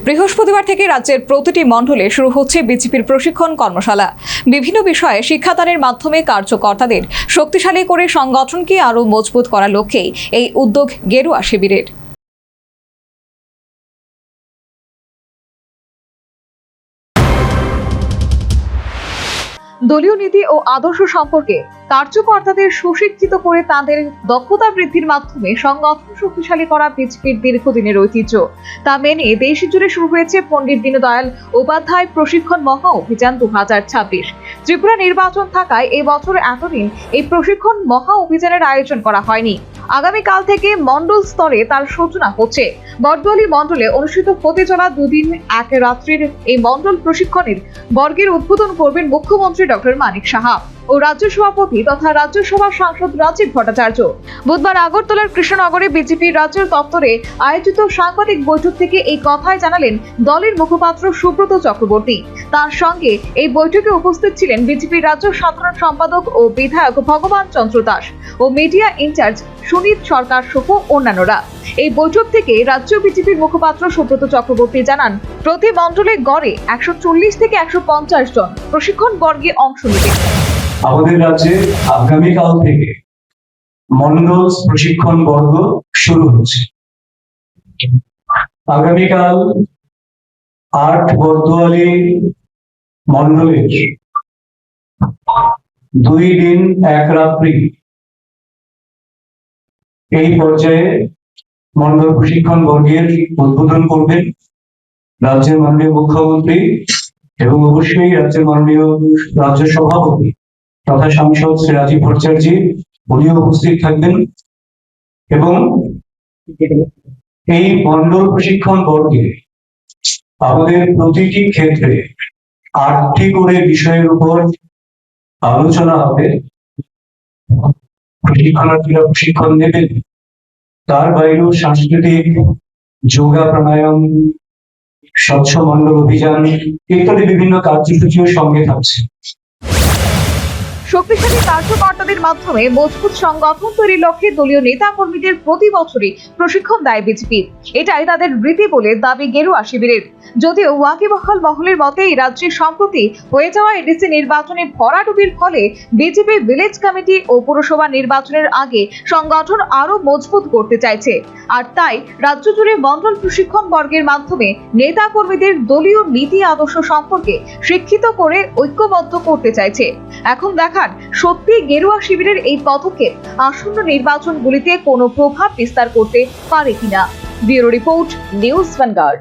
বৃহস্পতিবার থেকে রাজ্যের প্রতিটি মণ্ডলে শুরু হচ্ছে বিজেপির প্রশিক্ষণ কর্মশালা। বিভিন্ন বিষয়ে শিক্ষাদানের মাধ্যমে কার্যকর্তাদের শক্তিশালী করে সংগঠনকে আরও মজবুত করার লক্ষ্যেই এই উদ্যোগ গেরুয়া শিবিরের। দলীয় নীতি ও আদর্শ সম্পর্কে কার্যকর্তাদের সুশিক্ষিত করে তাদের দক্ষতা বৃদ্ধির মাধ্যমে সংগঠন শক্তিশালী করা বিজেপির দীর্ঘদিনের ঐতিহ্য। তা মেনে দেশ জুড়ে শুরু হয়েছে পণ্ডিত দীনদয়াল উপাধ্যায় প্রশিক্ষণ মহা অভিযান 2026। ত্রিপুরা নির্বাচন থাকায় এই বছর এতদিন এই প্রশিক্ষণ মহা অভিযানের আয়োজন করা হয়নি। আগামীকাল থেকে মণ্ডল স্তরে তার সূচনা হচ্ছে। বটদুয়ালী মণ্ডলে অনুষ্ঠিত হতে চলা দুদিন এক রাত্রির এই মণ্ডল প্রশিক্ষণের বর্গের উদ্বোধন করবেন মুখ্যমন্ত্রী ডক্টর মানিক সাহা ও রাজ্য সভাপতি তথা রাজ্যসভার সাংসদ রাজীব ভট্টাচার্য। বুধবার আগরতলার কৃষ্ণনগরে বিজেপির রাজ্যের দপ্তরে আয়োজিত সাংবাদিক বৈঠক থেকে এই কথাই জানালেন দলের মুখপাত্র সুব্রত চক্রবর্তী। তার সঙ্গে এই বৈঠকে উপস্থিত ছিলেন বিজেপির রাজ্য সাধারণ সম্পাদক ও বিধায়ক ভগবান চন্দ্র দাস ও মিডিয়া ইনচার্জ সুনীত সরকার সহ অন্যান্যরা। এই বৈঠক থেকে রাজ্য বিজেপির মুখপাত্র সুব্রত চক্রবর্তী জানান, প্রতি মণ্ডলে গড়ে 140 থেকে 150 জন প্রশিক্ষণ বর্গে অংশ নেবে। আমাদের রাজ্যে আগামীকাল থেকে মণ্ডল প্রশিক্ষণ বর্গ শুরু হচ্ছে। আগামীকাল 8 বটদুয়ালী মণ্ডলের 2 দিন 1 রাত্রি এই পর্যায়ে মণ্ডল প্রশিক্ষণ বর্গের উদ্বোধন করবেন রাজ্যের মাননীয় মুখ্যমন্ত্রী এবং অবশ্যই রাজ্যের মাননীয় রাজ্য সভাপতি তথা সাংসদ শ্রী রাজীব ভট্টাচার্য উনিও উপস্থিত থাকবেন। এবং এই মণ্ডল প্রশিক্ষণ বর্গে আমাদের প্রতিটি ক্ষেত্রে 8টি করে বিষয়ের উপর আলোচনা হবে। প্রশিক্ষণার্থীরা প্রশিক্ষণ নেবেন, তার বাইরেও সাংস্কৃতিক, যোগা, প্রাণায়াম, স্বচ্ছ মণ্ডল অভিযান ইত্যাদি বিভিন্ন কার্যসূচিও সঙ্গে থাকছে। শক্তিশালী কার্যকর্তাদের মাধ্যমে মজবুত সংগঠন তৈরির লক্ষ্যে দলীয় নেতা কর্মীদের প্রতি বছরই প্রশিক্ষণ দেয় বিজেপি। এটাই তাদের রীতি বলে দাবি গেরুয়া শিবিরের। যদিও ওয়াকিবহাল মহলের মতে এই রাজ্যে সম্প্রতি হয়ে যাওয়া এডিসি নির্বাচনের ভরাডুবির ফলে বিজেপি ভিলেজ কমিটি ও পুরসভা নির্বাচনের আগে সংগঠন আরো মজবুত করতে চাইছে। আর তাই রাজ্য জুড়ে মণ্ডল প্রশিক্ষণ বর্গের মাধ্যমে নেতা কর্মীদের দলীয় নীতি আদর্শ সম্পর্কে শিক্ষিত করে ঐক্যবদ্ধ করতে চাইছে। এখন দেখার সত্যি গেরুয়া শিবিরের এই পদক্ষেপ আসন্ন নির্বাচনগুলিতে কোনো প্রভাব বিস্তার করতে পারে কিনা। Bureau report, news vanguard.